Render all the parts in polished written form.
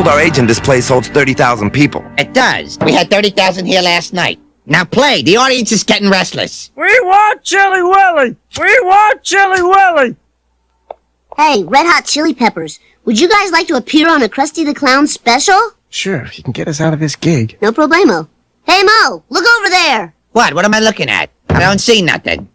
told our agent this place holds 30,000 people. It does. We had 30,000 here last night. Now play. The audience is getting restless. We want Chili Willy! We want Chili Willy! Hey, Red Hot Chili Peppers, would you guys like to appear on a Krusty the Clown special? Sure, if you can get us out of this gig. No problemo. Hey, Mo, look over there. What? What am I looking at? I don't see nothing.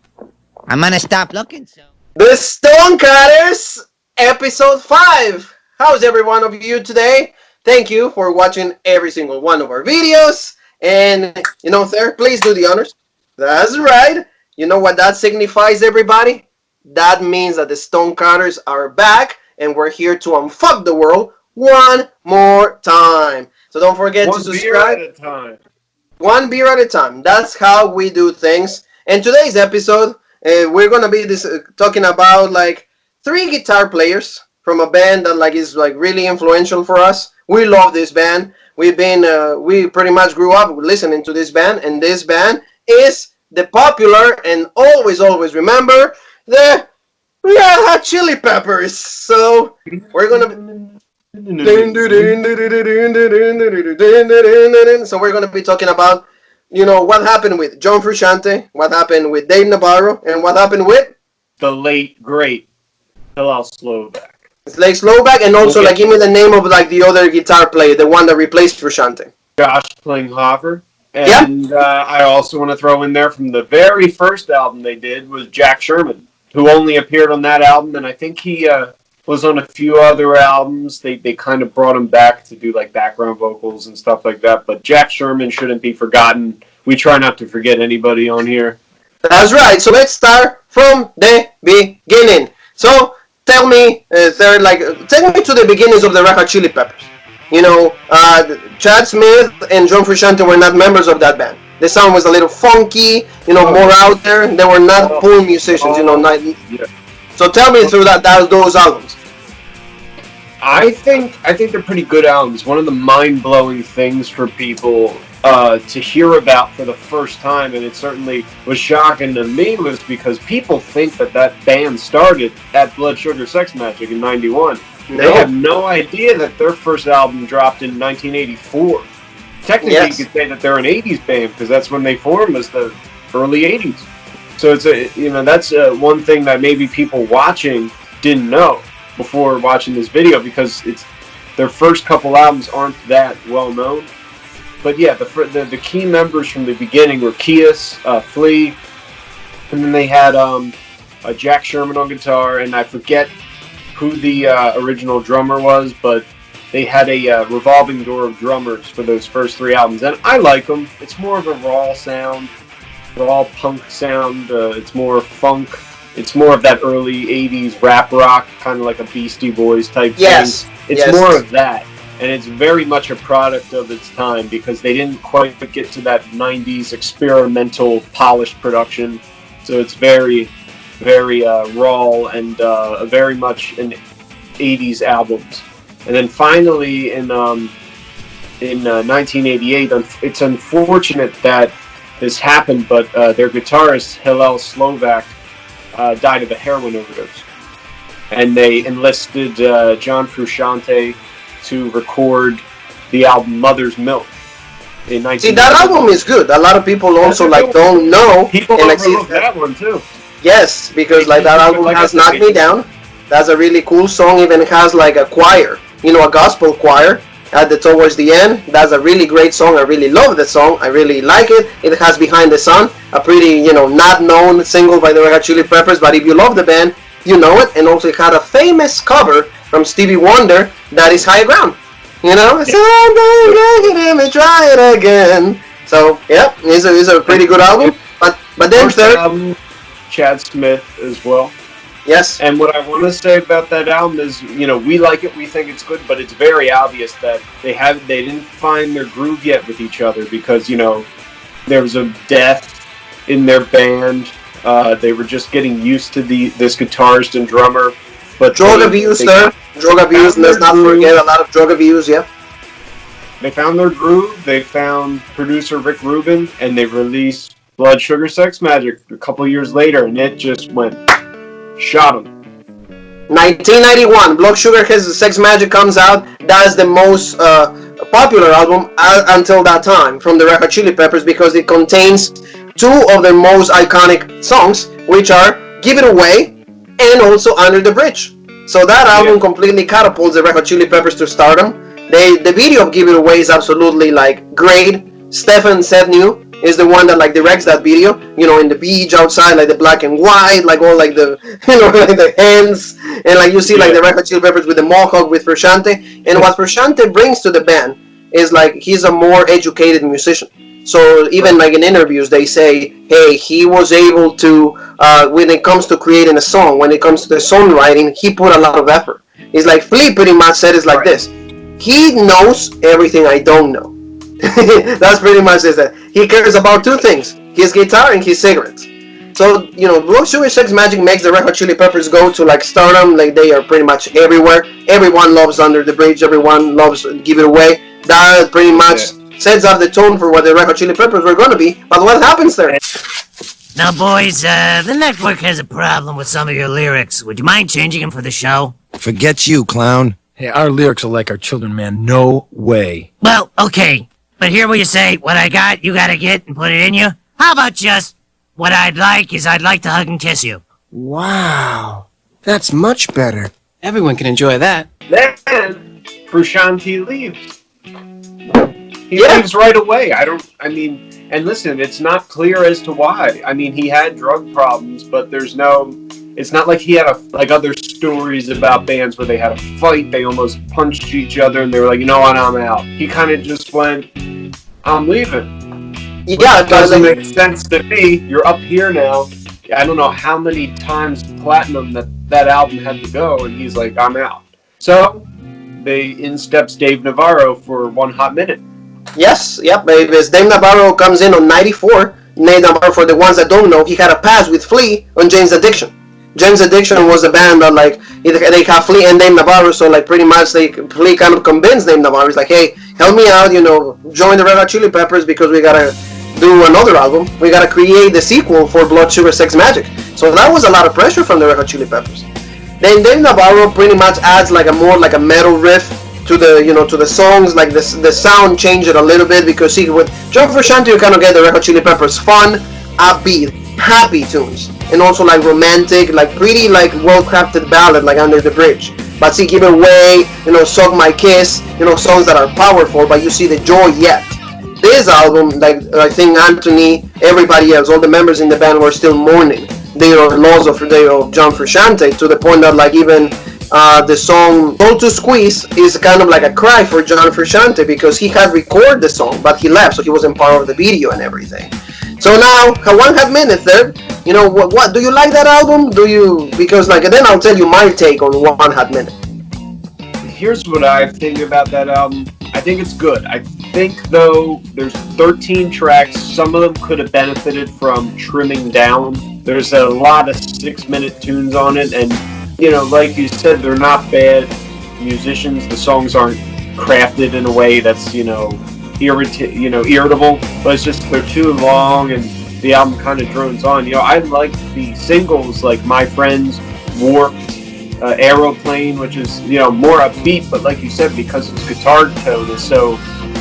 I'm gonna stop looking, so... The Stonecutters, episode 5. How's every one of you today? Thank you for watching every single one of our videos. And, you know, sir, please do the honors. That's right. You know what that signifies, everybody? That means that the Stonecutters are back, and we're here to unfuck the world one more time. So don't forget to subscribe. 1 beer at a time. 1 beer at a time. That's how we do things. And today's episode, we're gonna be talking about like 3 guitar players from a band that is really influential for us. We love this band. We pretty much grew up listening to this band, and this band is the popular and always remember the Red Hot Chili Peppers. So we're gonna be talking about, you know, what happened with John Frusciante, what happened with Dave Navarro, and what happened with the late great Hillel Slovak. It's like Slovak, and also give me the name of the other guitar player, the one that replaced Frusciante. Josh Klinghoffer. And I also want to throw in there from the very first album they did was Jack Sherman, who only appeared on that album, and I think he was on a few other albums. They kind of brought him back to do background vocals and stuff like that, but Jack Sherman shouldn't be forgotten. We try not to forget anybody on here. That's right. So let's start from the beginning. So tell me, take me to the beginnings of the Red Hot Chili Peppers. You know, Chad Smith and John Frusciante were not members of that band. The sound was a little funky, you know, more out there. They were not full musicians, you know. So tell me through those albums. I think they're pretty good albums. One of the mind-blowing things for people to hear about for the first time, and it certainly was shocking to me, was because people think that band started at Blood Sugar Sex Magic in '91. They have no idea that their first album dropped in 1984. Technically, you could say that they're an '80s band because that's when they formed, was the early '80s. So it's that's one thing that maybe people watching didn't know before watching this video, because their first couple albums aren't that well known. But yeah, the key members from the beginning were Kies, Flea, and then they had Jack Sherman on guitar, and I forget who the original drummer was, but they had a revolving door of drummers for those first 3 albums, and I like them. It's more of a raw sound, raw punk sound. It's more funk. It's more of that early '80s rap rock, kind of like a Beastie Boys type thing. It's more of that, and it's very much a product of its time because they didn't quite get to that '90s experimental, polished production. So it's very, very raw and very much an '80s albums. And then finally in 1988, it's unfortunate that this happened, but their guitarist Hillel Slovak died of a heroin overdose, and they enlisted John Frusciante to record the album Mother's Milk in 19. See, that album is good. A lot of people also don't know. People overlook that one too. Yes, because that album has Knock Me Down. That's a really cool song. Even has a choir, you know, a gospel choir towards the end. That's a really great song. I really love the song. I really like it. It has Behind the Sun, a pretty, you know, not known single by the Red Hot Chili Peppers, but if you love the band, you know it. And also it had a famous cover from Stevie Wonder that is High Ground. You know, let me try it again. So yeah, it's a pretty good album. But then third album, Chad Smith as well. Yes. And what I want to say about that album is, you know, we like it, we think it's good, but it's very obvious that they didn't find their groove yet with each other, because, you know, there was a death in their band. They were just getting used to this guitarist and drummer. But drug abuse, let's not forget a lot of drug abuse, yeah. They found their groove, they found producer Rick Rubin, and they released Blood Sugar Sex Magic a couple years later, and it just went, shot them. 1991, Blood Sugar Sex Magic comes out. That is the most popular album until that time from the Red Hot Chili Peppers, because it contains two of their most iconic songs, which are Give It Away and also Under the Bridge. So that album completely catapults the Red Hot Chili Peppers to stardom. The video of Give It Away is absolutely like great. Stefan Sednew is the one that like directs that video, you know, in the beach outside, like the black and white, like all like the, you know, like the hands, and like you see like the Red Hot Chili Peppers with the mohawk with Frusciante. And what Frusciante brings to the band is like he's a more educated musician. So even like in interviews they say, hey, he was able to, when it comes to creating a song, when it comes to the songwriting, he put a lot of effort. It's like Flea pretty much said it's like this. He knows everything I don't know. That's pretty much it. That he cares about two things: his guitar and his cigarettes. So, you know, Blood Sugar Sex Magic makes the Red Hot Chili Peppers go to like stardom. Like they are pretty much everywhere. Everyone loves Under the Bridge. Everyone loves Give It Away. That pretty much sets up the tone for what the Red Hot Chili Peppers were going to be. But what happens there? Now, boys, the network has a problem with some of your lyrics. Would you mind changing them for the show? Forget you, clown. Hey, our lyrics are like our children, man. No way. Well, okay. But here where you say, what I got, you gotta get and put it in you. How about just, what I'd like to hug and kiss you. Wow. That's much better. Everyone can enjoy that. Then Frusciante leaves. He leaves right away. And listen, it's not clear as to why. I mean, he had drug problems, but it's not like he had like other stories about bands where they had a fight, they almost punched each other, and they were like, you know what, I'm out. He kind of just went, I'm leaving. Yeah, it doesn't make sense to me. You're up here now. I don't know how many times platinum that album had to go, and he's like, I'm out. So, in steps Dave Navarro for One Hot Minute. Yes, yep. Dave Navarro comes in on 94. Dave Navarro, for the ones that don't know, he had a pass with Flea on Jane's Addiction. Jane's Addiction was a band that like they have Flea and Dave Navarro, so like pretty much Flea kind of convinced Dave Navarro. He's like, hey, help me out, you know, join the Red Hot Chili Peppers because we gotta do another album. We gotta create the sequel for Blood Sugar Sex Magic. So that was a lot of pressure from the Red Hot Chili Peppers. Then Dave Navarro pretty much adds like a more like a metal riff to the, you know, to the songs. Like the sound changed it a little bit, because see, with John Frusciante you kind of get the Red Hot Chili Peppers fun, upbeat, happy tunes, and also like romantic, like pretty like well-crafted ballad like Under the Bridge. But see, Give It Away, you know, Suck My Kiss, you know, songs that are powerful, but you see the joy yet. This album, like I think Anthony, everybody else, all the members in the band were still mourning the loss of John Frusciante, to the point that like even the song Soul to Squeeze is kind of like a cry for John Frusciante, because he had recorded the song but he left, so he wasn't part of the video and everything. So now, One Hot Minute there, you know, what do you like that album? Do you, because like, then I'll tell you my take on One Hot Minute. Here's what I think about that album. I think it's good. I think, though, there's 13 tracks. Some of them could have benefited from trimming down. There's a lot of 6-minute tunes on it, and, you know, like you said, they're not bad musicians. The songs aren't crafted in a way that's, you know, irritable, but it's just they're too long and the album kind of drones on. You know, I like the singles like My Friends, Warped, Aeroplane, which is, you know, more upbeat, but like you said, because its guitar tone is so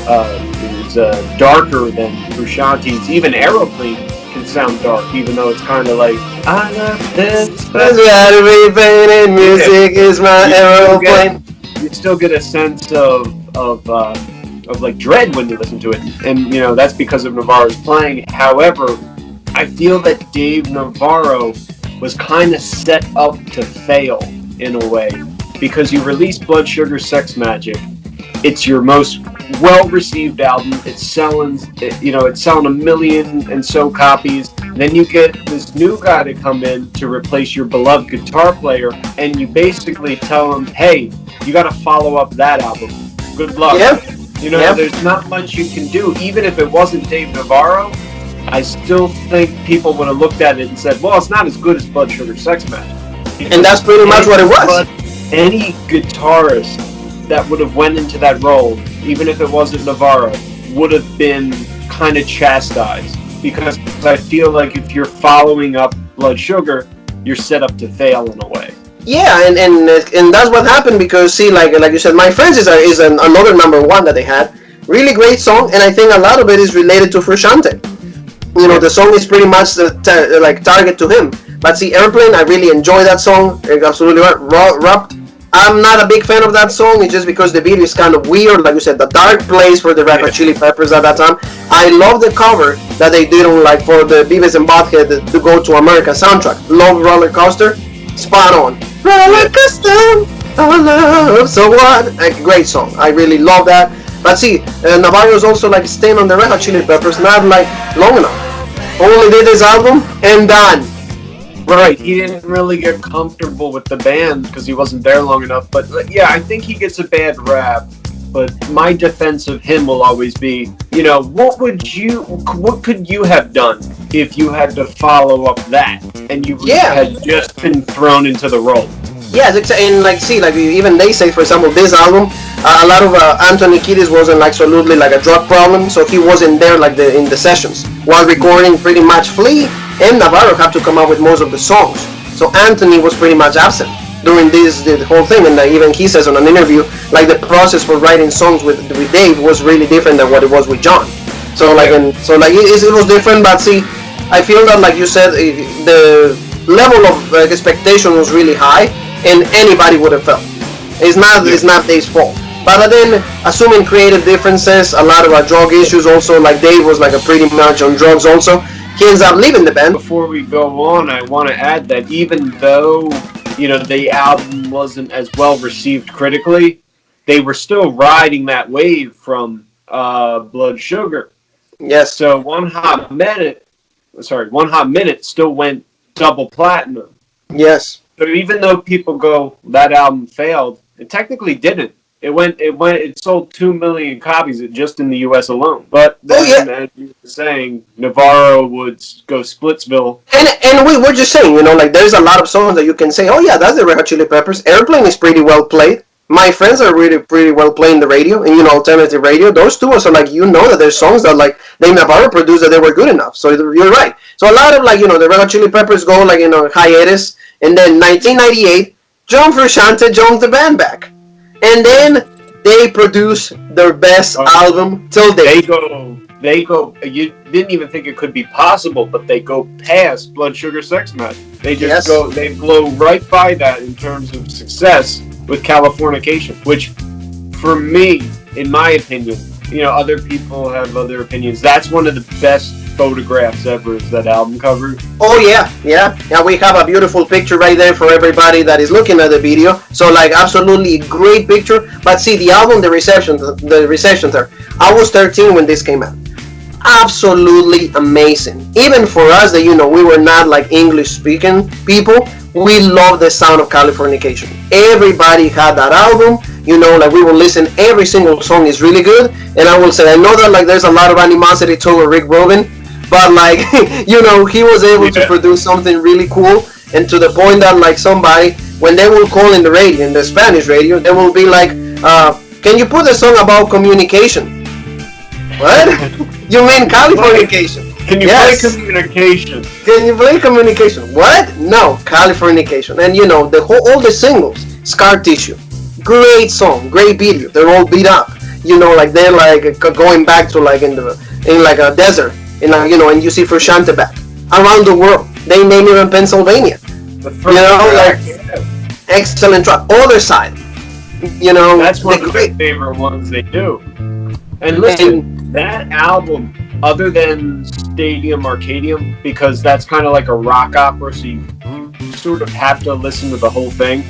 it's darker than Frusciante's. Even Aeroplane can sound dark, even though it's kind of like, I love this. That's and music is my aeroplane. You still get a sense of like dread when you listen to it, and you know that's because of Navarro's playing. However, I feel that Dave Navarro was kind of set up to fail in a way, because you release Blood Sugar Sex Magic. It's your most well-received album. It's selling 1 million and so copies. Then you get this new guy to come in to replace your beloved guitar player, and you basically tell him, hey, you got to follow up that album. Good luck. Yep. You know, there's not much you can do. Even if it wasn't Dave Navarro, I still think people would have looked at it and said, well, it's not as good as Blood Sugar Sex Magic. And that's pretty much what it was. But any guitarist that would have went into that role, even if it wasn't Navarro, would have been kind of chastised. Because I feel like if you're following up Blood Sugar, you're set up to fail in a way. Yeah, and that's what happened because see, like you said, My Friends is another number one that they had. Really great song, and I think a lot of it is related to Frusciante. You know, the song is pretty much like target to him. But see, Airplane, I really enjoy that song. Absolutely right. I'm not a big fan of that song. It's just because the video is kind of weird. Like you said, the dark place for the Red Hot Chili Peppers at that time. I love the cover that they did on like for the Beavis and Butthead to Go to America soundtrack. Love Roller Coaster, spot on. Roller coaster, oh love, so what? A great song. I really love that. But see, Navarro is also like staying on the Red Hot Chili Peppers, not like long enough. Only did his album and done. Right, he didn't really get comfortable with the band because he wasn't there long enough. But yeah, I think he gets a bad rap. But my defense of him will always be, you know, what could you have done if you had to follow up that and you had just been thrown into the role? Yes, and like see, like even they say, for example, this album, a lot of Anthony Kiedis wasn't like absolutely like a drug problem, so he wasn't there like in the sessions while recording. Pretty much Flea and Navarro had to come up with most of the songs, so Anthony was pretty much absent during the whole thing. And even he says on an interview, like the process for writing songs with Dave was really different than what it was with John. So like it was different, but see, I feel that like you said, the level of expectation was really high. And anybody would have felt. It's not Dave's fault. But then, assuming creative differences, a lot of drug issues also, like Dave was like a pretty much on drugs also, he ends up leaving the band. Before we go on, I want to add that even though, you know, the album wasn't as well received critically, they were still riding that wave from Blood Sugar. Yes. So One Hot Minute still went double platinum. Yes. So even though people go, that album failed, it technically didn't. It sold 2 million copies just in the U.S. alone. But then, as you were saying, Navarro would go Splitsville. And we were just saying, you know, like there's a lot of songs that you can say, oh yeah, that's the Red Hot Chili Peppers. Airplane is pretty well played. My Friends are really pretty well played in the radio, and you know, alternative radio. Those two are so like you know that there's songs that like Dave Navarro produced that they were good enough. So you're right. So a lot of like, you know, the Red Hot Chili Peppers go like, you know, hiatus. And then 1998, John Frusciante joins the band back. And then they produce their best album till date. They go, you didn't even think it could be possible, but they go past Blood Sugar Sex Magic. They just they blow right by that in terms of success with Californication, which for me, in my opinion, you know, other people have other opinions. That's one of the best photographs ever, is that album cover. Oh yeah. We have a beautiful picture right there for everybody that is looking at the video. So like absolutely great picture. But see the album, the reception there. I was 13 when this came out. Absolutely amazing. Even for us that, you know, we were not like English speaking people, we love the sound of Californication. Everybody had that album. You know, like we will listen, every single song is really good. And I will say, I know that like there's a lot of animosity toward Rick Rubin, but like, you know, he was able to produce something really cool. And to the point that like somebody, when they will call in the radio, in the Spanish radio, they will be like, can you put a song about communication? What? You mean Californication? Can you play communication? Can you play communication? What? No, Californication. And you know, all the singles, Scar Tissue. Great song, great video. They're all beat up. You know, like they're like going back to like in like a desert. And you know, and you see Frusciante back around the world. They name it in Pennsylvania. You know, like excellent track. Other Side. You know, that's one of my favorite ones they do. And listen, that album, other than Stadium Arcadium, because that's kind of like a rock opera, so you sort of have to listen to the whole thing.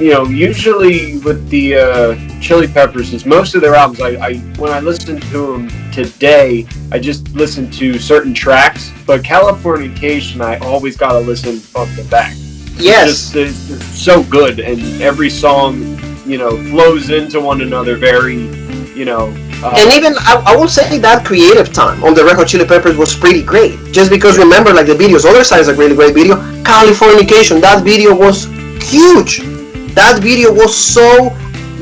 You know, usually with the Chili Peppers, is most of their albums, when I listen to them today, I just listen to certain tracks. But Californication, I always gotta listen front to back. Yes, it's so good, and every song, you know, flows into one another very, you know. And even I will say that creative time on the Red Hot Chili Peppers was pretty great. Just because remember, like the videos, Other Side is a really great video. Californication, that video was huge. That video was so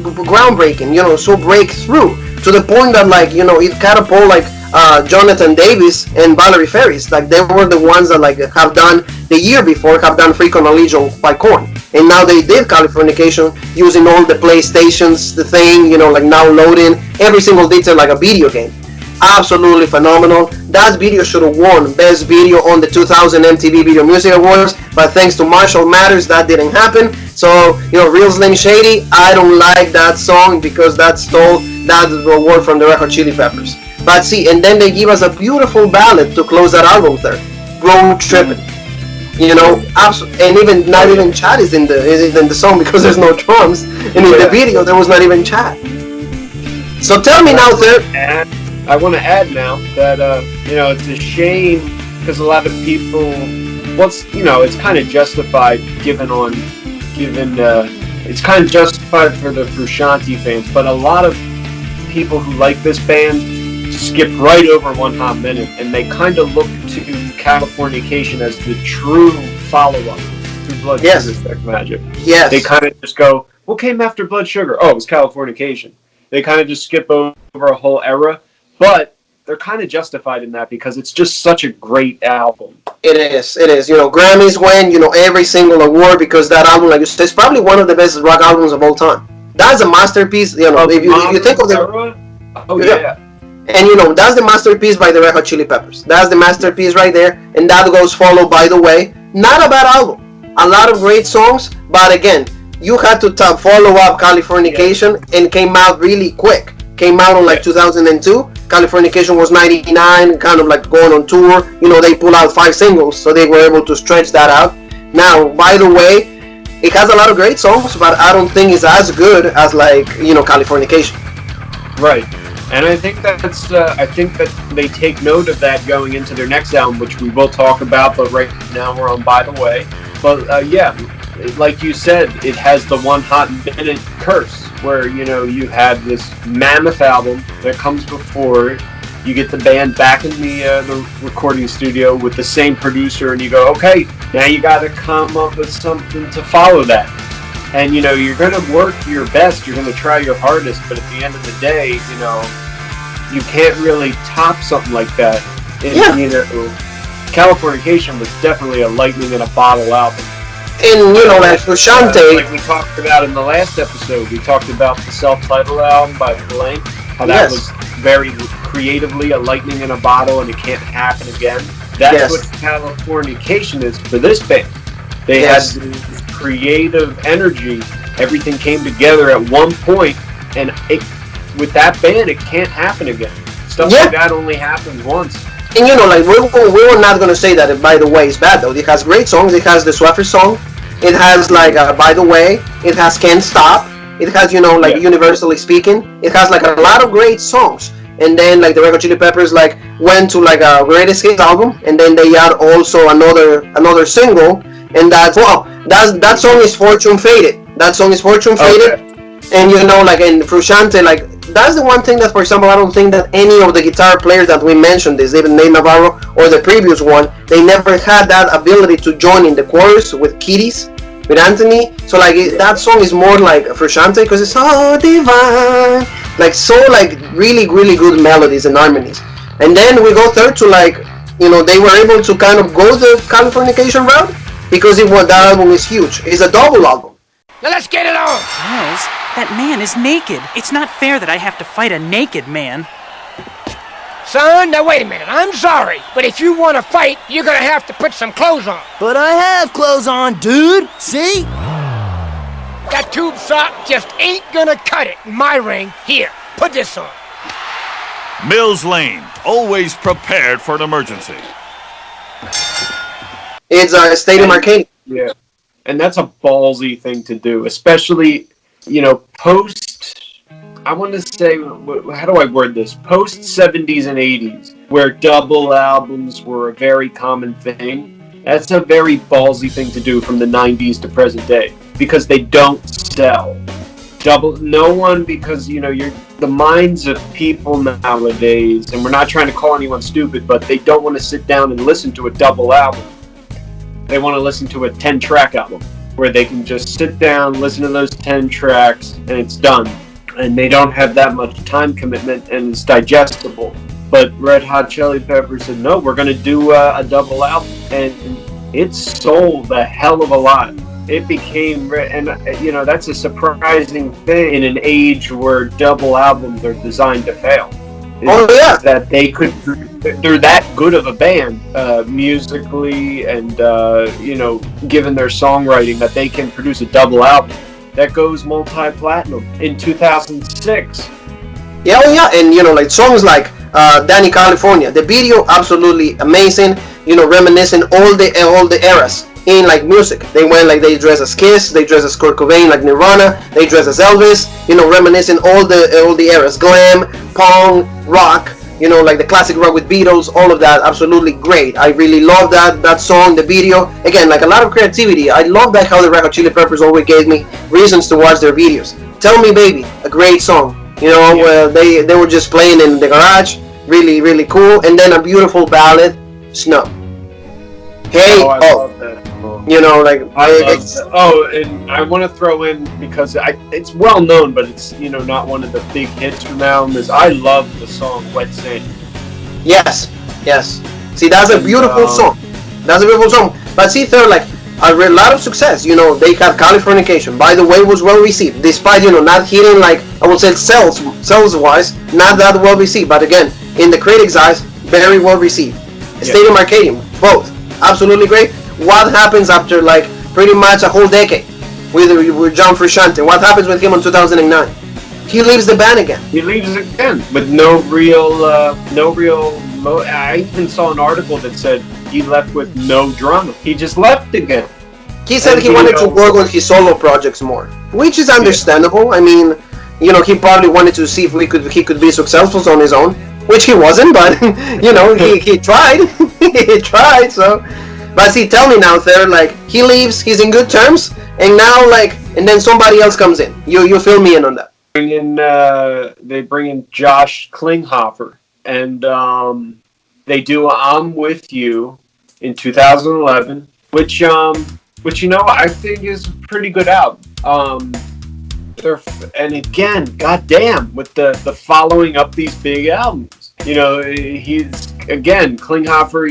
groundbreaking, you know, so breakthrough, to the point that like, you know, it catapulted like Jonathan Davis and Valerie Ferris. Like they were the ones that like have done the year before, have done Freak on a Legion by Korn. and now they did Californication using all the PlayStations, the thing, like now loading every single detail like a video game. Absolutely phenomenal. That video should have won Best Video on the 2000 MTV Video Music Awards, but thanks to Marshall Mathers, that didn't happen. So, Real Slim Shady, I don't like that song because that stole that award from the Red Hot Chili Peppers. But see, and then they give us a beautiful ballad to close that album there, Road Trippin'. And even not even Chad is in the song because there's no drums, and in the video there was not even Chad. So tell me now, sir. And I want to add now that it's a shame because a lot of people, it's kind of justified it's kind of justified for the Frusciante fans, but a lot of people who like this band skip right over One Hot Minute, and they kind of look to Californication as the true follow-up to Blood Sugar Sex Magic. Yes. They kind of just go, what came after Blood Sugar? Oh, it was Californication. They kind of just skip over a whole era, but they're kind of justified in that because it's just such a great album. It is. Grammys win, every single award because that album, like you said, is probably one of the best rock albums of all time. That's a masterpiece, if you think of the era? Oh, yeah. And that's the masterpiece by the Red Hot Chili Peppers. That's the masterpiece right there. And that goes followed, by the way, not a bad album. A lot of great songs, but again, you had to follow up Californication and came out really quick. Came out on 2002. Californication was 99, kind of like going on tour. They pulled out 5 singles, so they were able to stretch that out. Now, by the way, it has a lot of great songs, but I don't think it's as good as Californication. Right. And I think that they take note of that going into their next album, which we will talk about, but right now we're on By the Way. But like you said, it has the One Hot Minute curse, where you had this mammoth album that comes before it. You get the band back in the recording studio with the same producer, and you go, okay, now you got to come up with something to follow that. And you're going to work your best, you're going to try your hardest, but at the end of the day, you can't really top something like that. And, Californication was definitely a lightning in a bottle album. And like Frusciante, like we talked about in the last episode, we talked about the self-titled album by Blank, how that was very creatively a lightning in a bottle and it can't happen again. That's what Californication is for this band. They had this creative energy. Everything came together at one point, and with that band, it can't happen again. Stuff like that only happens once. And we're not going to say that By the Way is bad, though. It has great songs. It has the Swaffer song. It has By the Way. It has Can't Stop. It has Universally Speaking. It has a lot of great songs. And then the Red Hot Chili Peppers went to a Greatest Hits album, and then they add also another single, and that song is Fortune Faded. That song is Fortune Faded. And in Frusciante, that's the one thing that, for example, I don't think that any of the guitar players that we mentioned, even Nate Navarro or the previous one, they never had that ability to join in the chorus with Kitties, with Anthony. So that song is more like Frusciante because it's so divine, really, really good melodies and harmonies. And then we go third to they were able to kind of go the Californication route because that album is huge. It's a double album. Now let's get it on! Miles, that man is naked. It's not fair that I have to fight a naked man. Son, now wait a minute. I'm sorry, but if you want to fight, you're gonna have to put some clothes on. But I have clothes on, dude. See? That tube sock just ain't gonna cut it in my ring. Here, put this on. Mills Lane, always prepared for an emergency. It's a Stadium Arcade. Yeah. And that's a ballsy thing to do, especially, post, I want to say, how do I word this? Post 70s and 80s, where double albums were a very common thing. That's a very ballsy thing to do from the 90s to present day, because they don't sell. No one, because, the minds of people nowadays, and we're not trying to call anyone stupid, but they don't want to sit down and listen to a double album. They want to listen to a 10-track album where they can just sit down, listen to those 10 tracks, and it's done. And they don't have that much time commitment, and it's digestible. But Red Hot Chili Peppers said, no, we're going to do a double album. And it sold a hell of a lot. it became, and that's a surprising thing in an age where double albums are designed to fail. Oh yeah, that they're that good of a band musically, and given their songwriting, that they can produce a double album that goes multi-platinum in 2006. Yeah, oh yeah, and like songs like Danny California, the video absolutely amazing. Reminiscing all the eras in like music. They went like they dress as Kiss, they dress as Kurt Cobain, like Nirvana, they dress as Elvis. Reminiscing all the eras, glam, punk, rock. Like the classic rock with Beatles, all of that, absolutely great. I really love that song, the video. Again, like a lot of creativity. I love that how the Red Hot Chili Peppers always gave me reasons to watch their videos. Tell Me Baby, a great song. They were just playing in the garage, really, really cool. And then a beautiful ballad, Snow. Hey, I love that. And I want to throw in, because it's well known, but it's not one of the big hits from the album, is I love the song Wet Sand. Yes. See, that's a beautiful song. That's a beautiful song. But see, they're like a lot of success. They had Californication. By the way, was well received, despite not hitting, like I would say sales wise, not that well received. But again, in the critics' eyes, very well received. Stadium Arcadium, both absolutely great. What happens after like pretty much a whole decade with John Frusciante? What happens with him in 2009? He leaves the band again. He leaves again with no real. I even saw an article that said he left with no drama. He just left again. He said he wanted to work on his solo projects more, which is understandable. Yeah. I mean, he probably wanted to see if he could be successful on his own, which he wasn't. But he tried. He tried. So. But see, tell me now, Ther, like, he leaves, he's in good terms, and now, like, and then somebody else comes in. You fill me in on that. They bring in Josh Klinghoffer, and they do I'm With You in 2011, which I think is a pretty good album. And again, goddamn, with the following up these big albums. He's, again, Klinghoffer,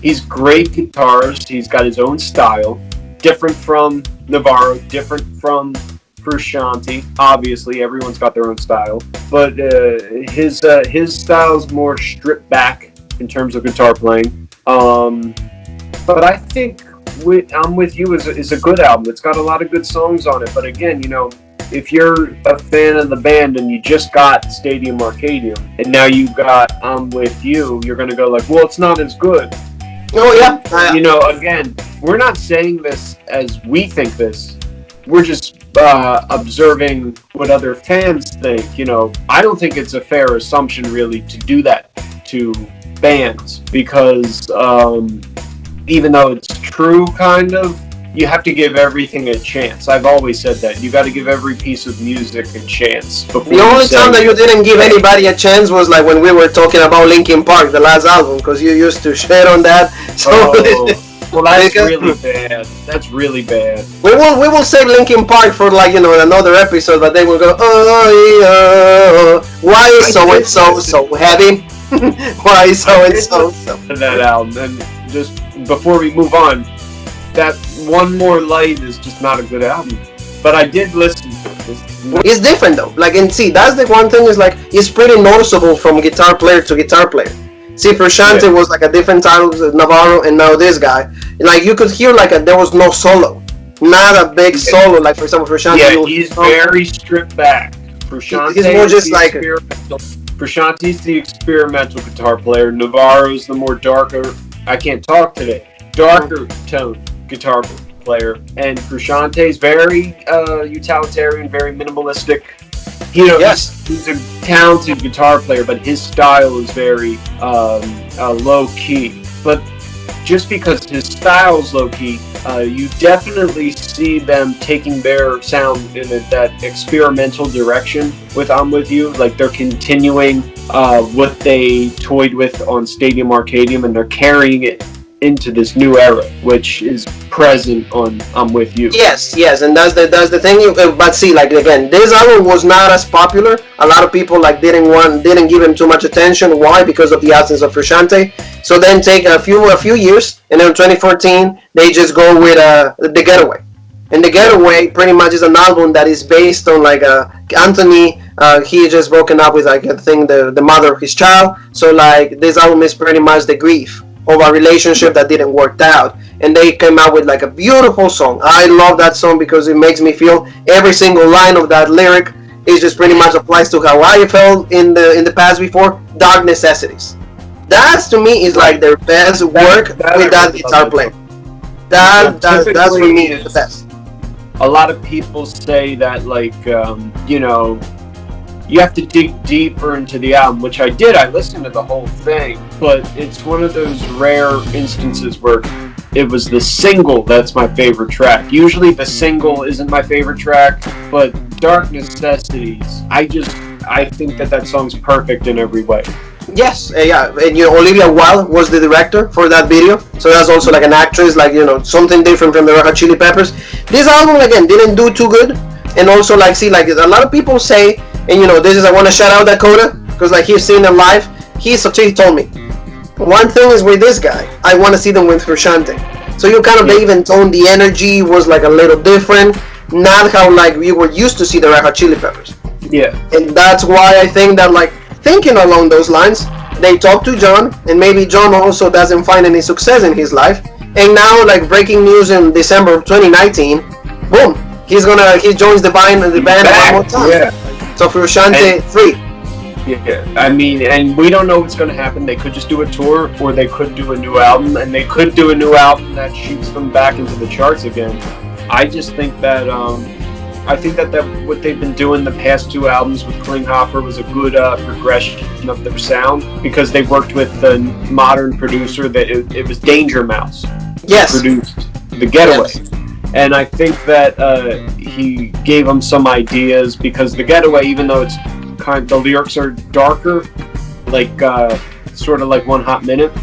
he's great guitarist. He's got his own style, different from Navarro, different from Frusciante. Obviously, everyone's got their own style, but his style is more stripped back in terms of guitar playing. But I think I'm With You is a good album. It's got a lot of good songs on it. But again, if you're a fan of the band and you just got Stadium Arcadium and now you got I'm With You, you're going to go like, well, it's not as good. Oh, yeah. Again, we're not saying this as we think this. We're just observing what other fans think. I don't think it's a fair assumption, really, to do that to bands, because even though it's true, kind of, you have to give everything a chance. I've always said that. You got to give every piece of music a chance. The only time that you didn't give anybody a chance was like when we were talking about Linkin Park, the last album, because you used to shit on that. So well, that's really bad. That's really bad. We will save Linkin Park for like another episode, but they will go, oh yeah, why is so and so heavy? Why is so and so that album? And just before we move on, that One More Light is just not a good album. But I did listen to it. It's different though. Like, and see, that's the one thing, is like, it's pretty noticeable from guitar player to guitar player. See, Frusciante was like a different title, Navarro, and now this guy. Like, you could hear like there was no solo. Not a big solo, like for example, Frusciante. Yeah, he's very stripped back. Frusciante is more just like Frusciante's the experimental guitar player. Navarro's the more darker, I can't talk today, darker tone guitar player, and Frusciante's very utilitarian, very minimalistic. He's a talented guitar player, but his style is very low key. But just because his style is low key, you definitely see them taking their sound in that experimental direction with I'm With You. Like, they're continuing what they toyed with on Stadium Arcadium, and they're carrying it into this new era, which is present on I'm With You. Yes, and that's the thing. But see, like, again, this album was not as popular. A lot of people like didn't give him too much attention. Why? Because of the absence of Frusciante. So then take a few years, and then in 2014 they just go with The Getaway. And The Getaway pretty much is an album that is based on like Anthony. He just broken up with like I think the mother of his child. So like this album is pretty much the grief of a relationship that didn't work out. And they came out with like a beautiful song. I love that song because it makes me feel every single line of that lyric. It just pretty much applies to how I felt in the past before. Dark Necessities. That to me is like their best work with that guitar playing. That's for me the best. A lot of people say that like you have to dig deeper into the album, which I did. I listened to the whole thing, but it's one of those rare instances where it was the single that's my favorite track. Usually the single isn't my favorite track, but Dark Necessities, I think that song's perfect in every way. Yes, yeah, and Olivia Wilde was the director for that video, so that's also like an actress, like something different from the Red Hot Chili Peppers. This album again didn't do too good, and also like a lot of people say, and this is I want to shout out Dakota because like he's seen him live. He told me one thing is with this guy, I want to see them with Frusciante. So you kind of the even tone, the energy was like a little different, not how like we were used to see the Red Hot Chili Peppers. Yeah, and that's why I think that like. Thinking along those lines, they talked to John, and maybe John also doesn't find any success in his life. And now, like breaking news in December of 2019, boom, he joins the band one more time. Yeah. So Frusciante 3. Yeah, I mean, and we don't know what's going to happen. They could just do a tour, or they could do a new album, and they could do a new album that shoots them back into the charts again. I just think that what they've been doing the past two albums with Klinghoffer was a good progression of their sound because they worked with the modern producer that it was Danger Mouse. Yes. Produced The Getaway. Yes. And I think that he gave them some ideas because The Getaway, even though it's the lyrics are darker, like sort of like One Hot Minute,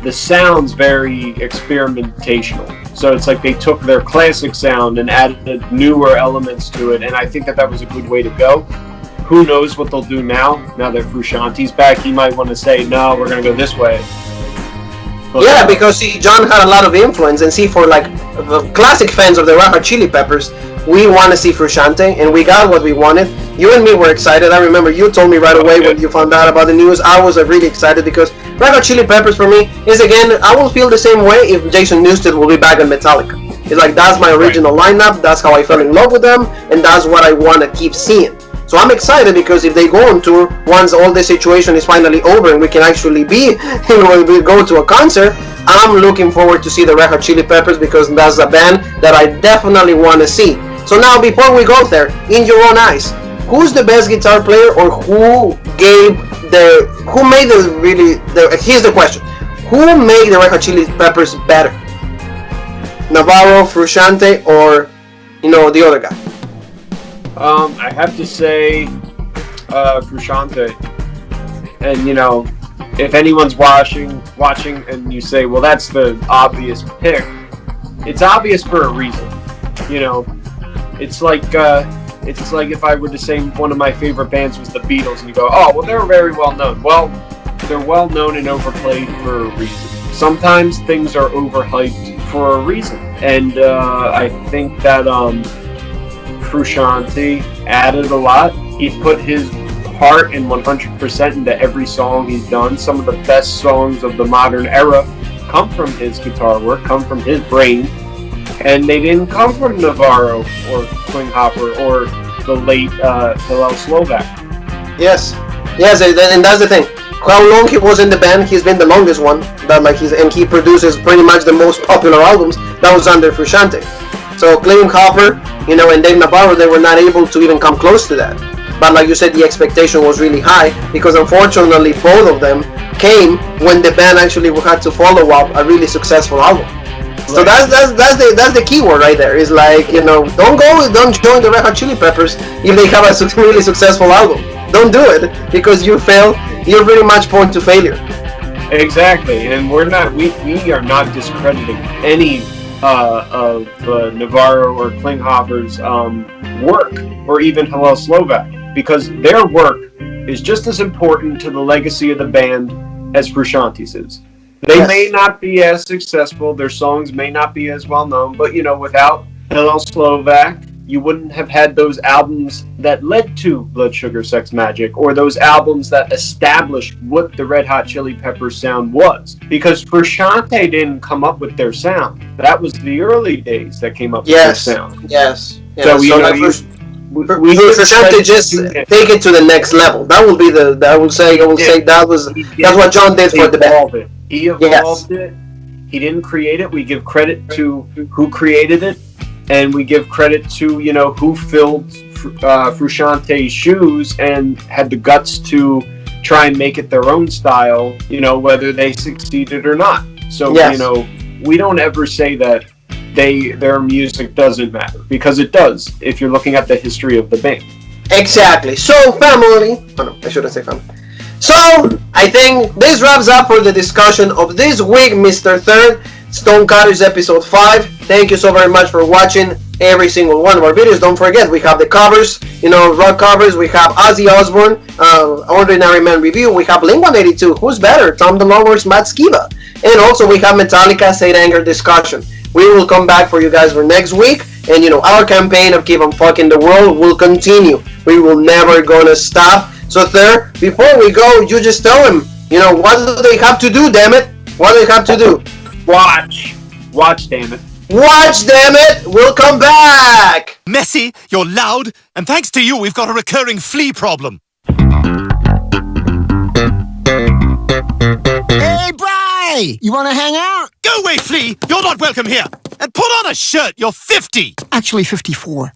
the sound's very experimentational. So it's like they took their classic sound and added newer elements to it, and I think that was a good way to go. Who knows what they'll do now that Frusciante's back? He might want to say, no, we're going to go this way. But, yeah, because John had a lot of influence, and for like the classic fans of the Red Hot Chili Peppers, we want to see Frusciante, and we got what we wanted. You and me were excited. I remember you told me right away when you found out about the news. I was really excited because Red Hot Chili Peppers for me is, again, I will feel the same way if Jason Newsted will be back in Metallica. It's like that's my original lineup, that's how I fell in love with them, and that's what I want to keep seeing. So I'm excited because if they go on tour, once all this situation is finally over and we can actually go to a concert, I'm looking forward to see the Red Hot Chili Peppers because that's a band that I definitely want to see. So now, before we go there, in your own eyes, who's the best guitar player, or here's the question: who made the Red Hot Chili Peppers better? Navarro, Frusciante, or the other guy? I have to say Frusciante. And if anyone's watching and you say, well, that's the obvious pick, it's obvious for a reason. It's like if I were to say one of my favorite bands was the Beatles, and you go, oh, well, they're very well known. Well, they're well known and overplayed for a reason. Sometimes things are overhyped for a reason, and I think that Frusciante added a lot. He put his heart and 100% into every song he's done. Some of the best songs of the modern era come from his guitar work, come from his brain, and they didn't come from Navarro or Klinghoffer or the late Hillel Slovak. Yes, and that's the thing. How long he was in the band, he's been the longest one. And he produces pretty much the most popular albums. That was under Frusciante. So Klinghoffer, and Dave Navarro, they were not able to even come close to that. But like you said, the expectation was really high because unfortunately both of them came when the band actually had to follow up a really successful album. Right. So that's the key word right there. Is like, don't join the Red Hot Chili Peppers if they have a really successfl album. Don't do it because you fail. You're pretty much prone to failure. Exactly, and we are not discrediting any of Navarro or Klinghoffer's work, or even Hillel Slovak, because their work is just as important to the legacy of the band as Frusciante's is. They may not be as successful, their songs may not be as well known, but you know, without Hillel Slovak, you wouldn't have had those albums that led to Blood Sugar Sex Magic, or those albums that established what the Red Hot Chili Peppers sound was. Because Frusciante didn't come up with their sound. That was the early days that came up with their sound. Yes. So, you know, Frusciante just take it to the next level. That would be I would say that's what John did for the band. He evolved it. He didn't create it. We give credit to who created it, and we give credit to, you know, who filled Frusciante's shoes and had the guts to try and make it their own style, you know, whether they succeeded or not. So, you know, we don't ever say that their music doesn't matter, because it does, if you're looking at the history of the band. Exactly. So, family... Oh, no, I shouldn't say family. So, I think this wraps up for the discussion of this week, Mr. Third, Stonecutters episode 5. Thank you so very much for watching every single one of our videos. Don't forget, we have the covers, you know, rock covers. We have Ozzy Osbourne, Ordinary Man Review. We have Blink-182, Who's Better, Tom DeLonge's Matt Skiba. And also we have Metallica, Saint Anger discussion. We will come back for you guys for next week. And, you know, our campaign of Keep on Fucking the World will continue. We will never gonna stop. So, Third, before we go, you just tell them, you know, what do they have to do, damn it? What do they have to do? Watch, damn it. Watch, damn it! We'll come back! Messi, you're loud, and thanks to you, we've got a recurring flea problem. Hey, Bri! You wanna hang out? Go away, flea! You're not welcome here! And put on a shirt, you're 50! Actually, 54.